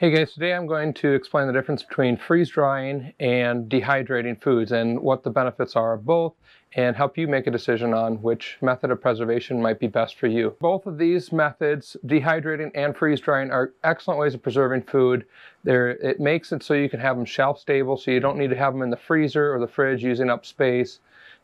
Hey guys, today I'm going to explain the difference between freeze drying and dehydrating foods and what the benefits are of both, and help you make a decision on which method of preservation might be best for you. Both of these methods, dehydrating and freeze drying, are excellent ways of preserving food. It makes it so you can have them shelf stable, so you don't need to have them in the freezer or the fridge using up space.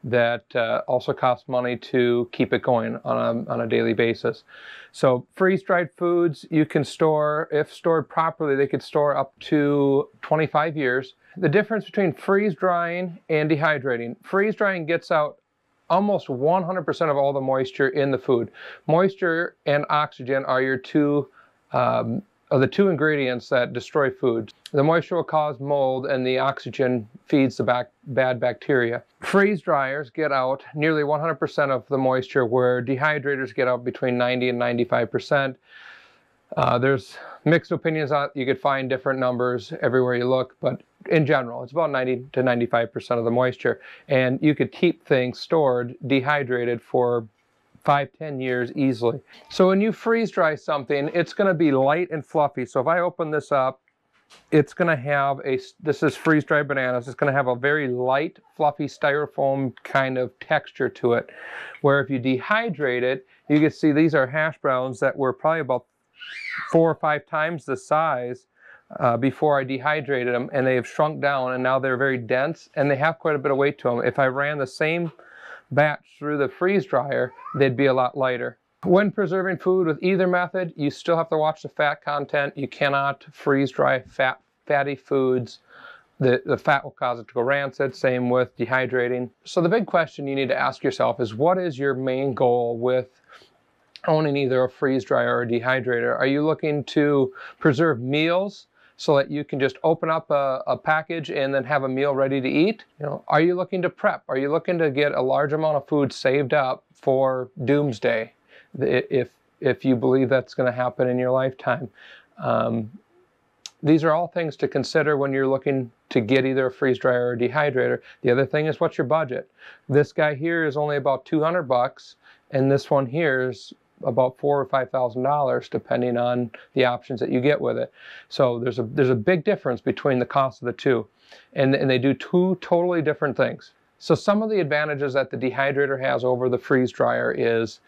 That also costs money to keep it going on a daily basis. So freeze-dried foods you can store, if stored properly, they could store up to 25 years. The difference between freeze-drying and dehydrating: freeze-drying gets out almost 100% of all the moisture in the food. Moisture and oxygen are your the two ingredients that destroy food. The moisture will cause mold, and the oxygen feeds the bad bacteria. Freeze dryers get out nearly 100% of the moisture, where dehydrators get out between 90 and 95%. There's mixed opinions on it. You could find different numbers everywhere you look, but in general, it's about 90 to 95% of the moisture. And you could keep things stored dehydrated for 5-10 years easily. So when you freeze dry something, it's going to be light and fluffy. So if I open this up, it's going to have this is freeze dried bananas. It's going to have a very light, fluffy styrofoam kind of texture to it. Where if you dehydrate it, you can see these are hash browns that were probably about 4 or 5 times the size before I dehydrated them, and they have shrunk down, and now they're very dense, and they have quite a bit of weight to them. If I ran the same batch through the freeze dryer, they'd be a lot lighter. When preserving food with either method, you still have to watch the fat content. You cannot freeze dry fatty foods. The fat will cause it to go rancid. Same with dehydrating. So the big question you need to ask yourself is, what is your main goal with owning either a freeze dryer or a dehydrator? Are you looking to preserve meals so that you can just open up a package and then have a meal ready to eat? Are you looking to prep? Are you looking to get a large amount of food saved up for doomsday, if you believe that's going to happen in your lifetime? These are all things to consider when you're looking to get either a freeze dryer or a dehydrator. The other thing is, what's your budget? This guy here is only about $200, and this one here is about $4,000 or $5,000, depending on the options that you get with it. So there's a big difference between the cost of the two, and they do two totally different things. So some of the advantages that the dehydrator has over the freeze dryer is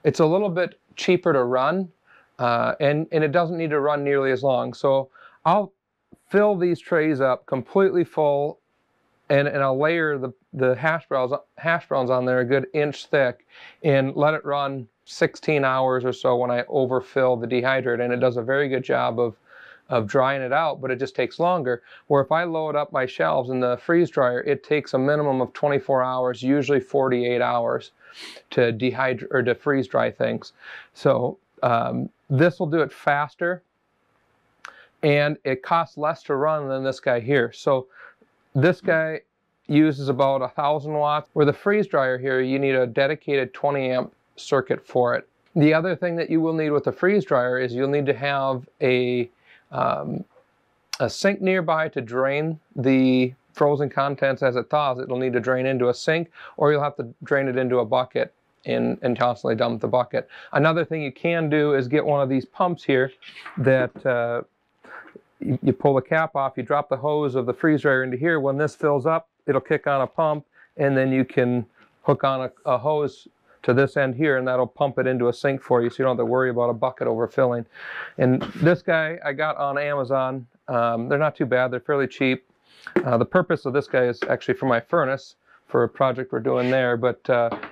it's a little bit cheaper to run, and it doesn't need to run nearly as long. So I'll fill these trays up completely full, and I'll layer the hash browns on there a good inch thick, and let it run 16 hours or so when I overfill the dehydrator, and it does a very good job of drying it out, but it just takes longer. Where if I load up my shelves in the freeze dryer, it takes a minimum of 24 hours, usually 48 hours, to dehydrate or to freeze dry things. So this will do it faster, and it costs less to run than this guy here. So this guy uses about 1,000 watts, where the freeze dryer here, you need a dedicated 20 amp circuit for it. The other thing that you will need with the freeze dryer is you'll need to have a sink nearby to drain the frozen contents as it thaws. It'll need to drain into a sink, or you'll have to drain it into a bucket and constantly dump the bucket. Another thing you can do is get one of these pumps here that you pull the cap off, you drop the hose of the freeze dryer into here. When this fills up, it'll kick on a pump, and then you can hook on a hose to this end here, and that'll pump it into a sink for you, so you don't have to worry about a bucket overfilling. And this guy I got on Amazon. They're not too bad. They're fairly cheap. The purpose of this guy is actually for my furnace, for a project we're doing there, but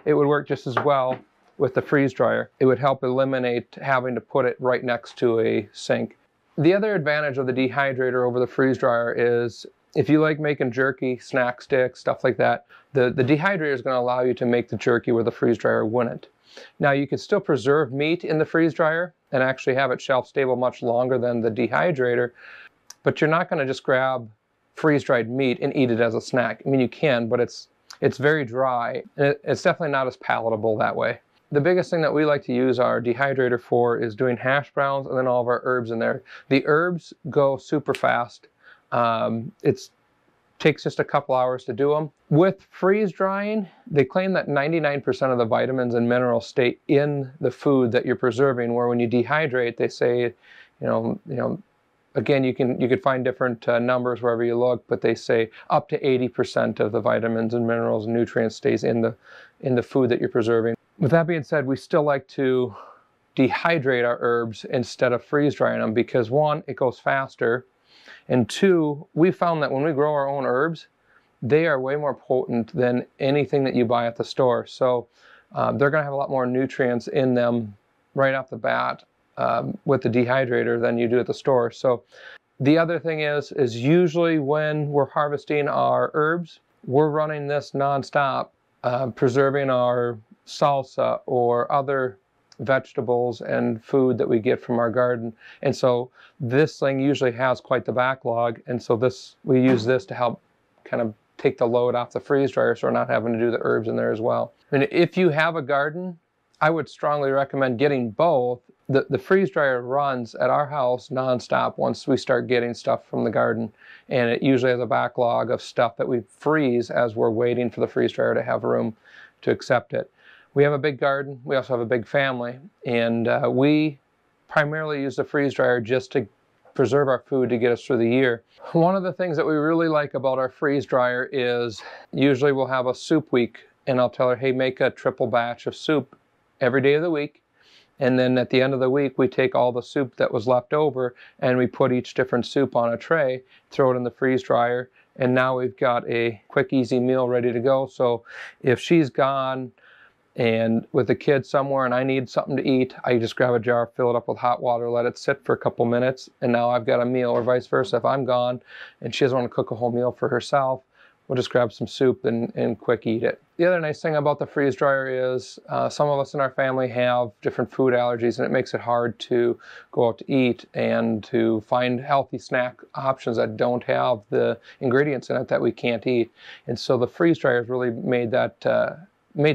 it would work just as well with the freeze dryer. It would help eliminate having to put it right next to a sink. The other advantage of the dehydrator over the freeze dryer is, if you like making jerky, snack sticks, stuff like that, the dehydrator is going to allow you to make the jerky where the freeze dryer wouldn't. Now, you can still preserve meat in the freeze dryer and actually have it shelf stable much longer than the dehydrator, but you're not going to just grab freeze-dried meat and eat it as a snack. I mean, you can, but it's very dry, and it's definitely not as palatable that way. The biggest thing that we like to use our dehydrator for is doing hash browns and then all of our herbs in there. The herbs go super fast. It takes just a couple hours to do them. With freeze drying, they claim that 99% of the vitamins and minerals stay in the food that you're preserving, where when you dehydrate, they say, again, you could find different numbers wherever you look, but they say up to 80% of the vitamins and minerals and nutrients stays in the food that you're preserving. With that being said, we still like to dehydrate our herbs instead of freeze drying them because one, it goes faster, and two, we found that when we grow our own herbs, they are way more potent than anything that you buy at the store. So they're going to have a lot more nutrients in them right off the bat with the dehydrator than you do at the store. So the other thing is usually when we're harvesting our herbs, we're running this nonstop, preserving our salsa or other vegetables and food that we get from our garden. And so this thing usually has quite the backlog. And so we use this to help kind of take the load off the freeze dryer, so we're not having to do the herbs in there as well. I mean, if you have a garden, I would strongly recommend getting both. The freeze dryer runs at our house nonstop once we start getting stuff from the garden, and it usually has a backlog of stuff that we freeze as we're waiting for the freeze dryer to have room to accept it. We have a big garden. We also have a big family, and we primarily use the freeze dryer just to preserve our food to get us through the year. One of the things that we really like about our freeze dryer is usually we'll have a soup week, and I'll tell her, hey, make a triple batch of soup every day of the week. And then at the end of the week, we take all the soup that was left over and we put each different soup on a tray, throw it in the freeze dryer, and now we've got a quick, easy meal ready to go. So if she's gone and with the kids somewhere and I need something to eat, I just grab a jar, fill it up with hot water, let it sit for a couple minutes, and now I've got a meal, or vice versa. If I'm gone and she doesn't want to cook a whole meal for herself, we'll just grab some soup and quick eat it. The other nice thing about the freeze dryer is some of us in our family have different food allergies, and it makes it hard to go out to eat and to find healthy snack options that don't have the ingredients in it that we can't eat. And so the freeze dryer has really made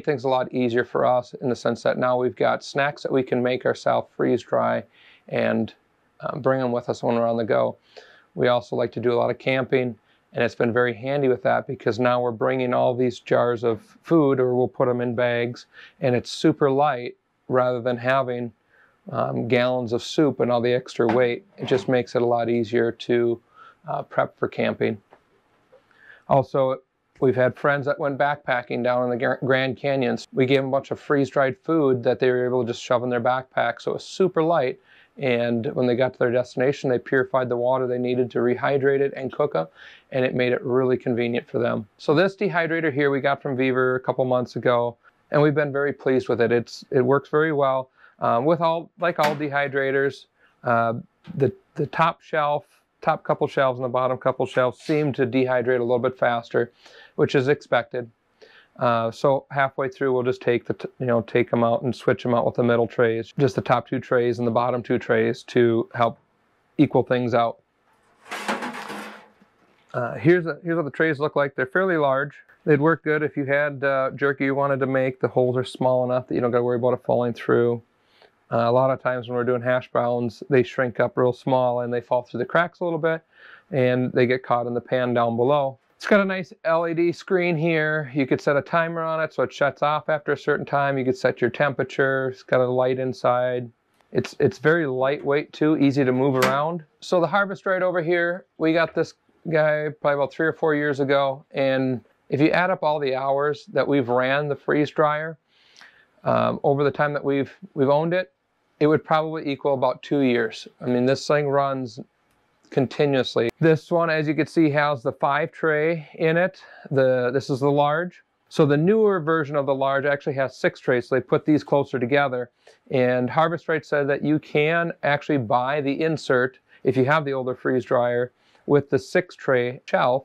things a lot easier for us, in the sense that now we've got snacks that we can make ourselves, freeze dry, and bring them with us when we're on the go. We also like to do a lot of camping, and it's been very handy with that because now we're bringing all these jars of food, or we'll put them in bags, and it's super light rather than having gallons of soup and all the extra weight. It just makes it a lot easier to prep for camping. Also, we've had friends that went backpacking down in the Grand Canyons. We gave them a bunch of freeze-dried food that they were able to just shove in their backpack, so it was super light. And when they got to their destination, they purified the water they needed to rehydrate it and cook them, and it made it really convenient for them. So this dehydrator here we got from Beaver a couple months ago, and we've been very pleased with it. It works very well. Like all dehydrators, the top couple shelves and the bottom couple shelves seem to dehydrate a little bit faster, which is expected. So halfway through, we'll just take them out and switch them out with the middle trays, just the top two trays and the bottom two trays to help equal things out. Here's what the trays look like. They're fairly large. They'd work good if you had jerky you wanted to make. The holes are small enough that you don't got to worry about it falling through. A lot of times when we're doing hash browns, they shrink up real small and they fall through the cracks a little bit, and they get caught in the pan down below. It's got a nice LED screen here. You could set a timer on it so it shuts off after a certain time. You could set your temperature. It's got a light inside. It's very lightweight too, easy to move around. So the harvest right over here, we got this guy probably about 3 or 4 years ago, and if you add up all the hours that we've ran the freeze dryer over the time that we've owned it, it would probably equal about 2 years. I mean, this thing runs continuously. This one, as you can see, has the 5 tray in it. This is the large. So the newer version of the large actually has 6 trays, so they put these closer together. And Harvest Right said that you can actually buy the insert, if you have the older freeze dryer, with the 6 tray shelf,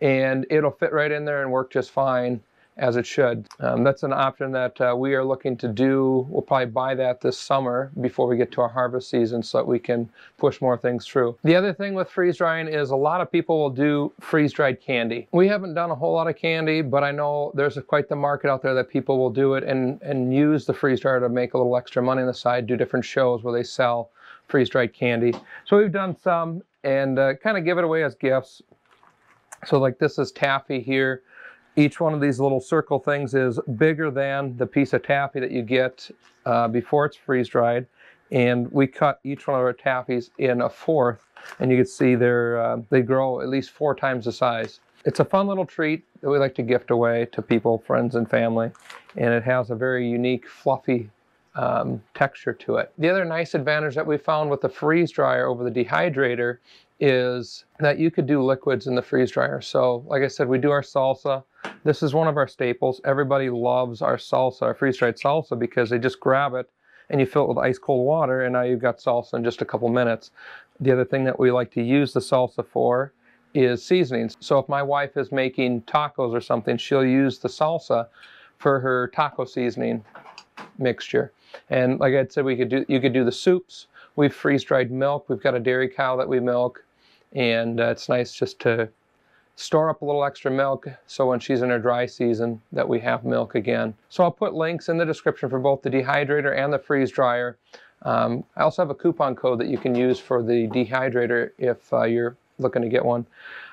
and it'll fit right in there and work just fine, as it should. That's an option that we are looking to do. We'll probably buy that this summer before we get to our harvest season so that we can push more things through. The other thing with freeze drying is a lot of people will do freeze dried candy. We haven't done a whole lot of candy, but I know there's quite the market out there that people will do it and use the freeze dryer to make a little extra money on the side, do different shows where they sell freeze dried candy. So we've done some and kind of give it away as gifts. So like this is taffy here. Each one of these little circle things is bigger than the piece of taffy that you get before it's freeze dried. and we cut each one of our taffies in a fourth, and you can see they grow at least 4 times the size. It's a fun little treat that we like to gift away to people, friends, and family, and it has a very unique, fluffy texture to it. The other nice advantage that we found with the freeze dryer over the dehydrator is that you could do liquids in the freeze dryer. So like I said, we do our salsa. This is one of our staples. Everybody loves our salsa, our freeze-dried salsa, because they just grab it and you fill it with ice cold water, and now you've got salsa in just a couple minutes. The other thing that we like to use the salsa for is seasonings. So if my wife is making tacos or something, she'll use the salsa for her taco seasoning mixture. And like I said, you could do the soups. We've freeze-dried milk. We've got a dairy cow that we milk, and it's nice just to store up a little extra milk so when she's in her dry season that we have milk again. So I'll put links in the description for both the dehydrator and the freeze dryer. I also have a coupon code that you can use for the dehydrator if you're looking to get one.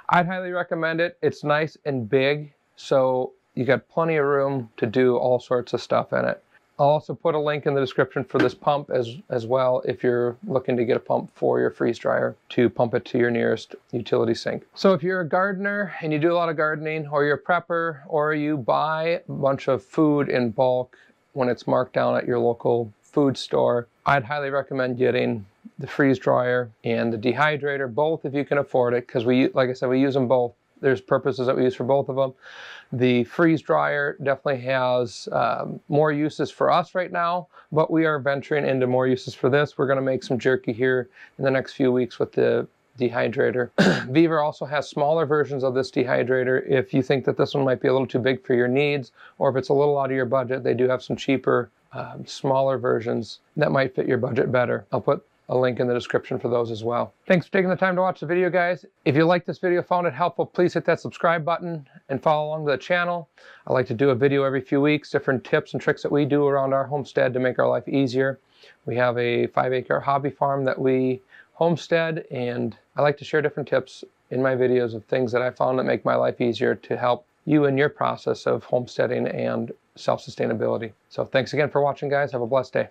I'd highly recommend it. It's nice and big, so you got plenty of room to do all sorts of stuff in it. I'll also put a link in the description for this pump as well if you're looking to get a pump for your freeze dryer to pump it to your nearest utility sink. So if you're a gardener and you do a lot of gardening, or you're a prepper, or you buy a bunch of food in bulk when it's marked down at your local food store, I'd highly recommend getting the freeze dryer and the dehydrator, both if you can afford it, because like I said, we use them both. There's purposes that we use for both of them. The freeze dryer definitely has more uses for us right now, but we are venturing into more uses for this. We're going to make some jerky here in the next few weeks with the dehydrator. Beaver also has smaller versions of this dehydrator. If you think that this one might be a little too big for your needs, or if it's a little out of your budget, they do have some cheaper, smaller versions that might fit your budget better. I'll put a link in the description for those as well. Thanks for taking the time to watch the video, guys. If you liked this video, found it helpful, please hit that subscribe button and follow along to the channel. I like to do a video every few weeks, different tips and tricks that we do around our homestead to make our life easier. We have a 5-acre hobby farm that we homestead, and I like to share different tips in my videos of things that I found that make my life easier to help you in your process of homesteading and self-sustainability. So thanks again for watching, guys. Have a blessed day.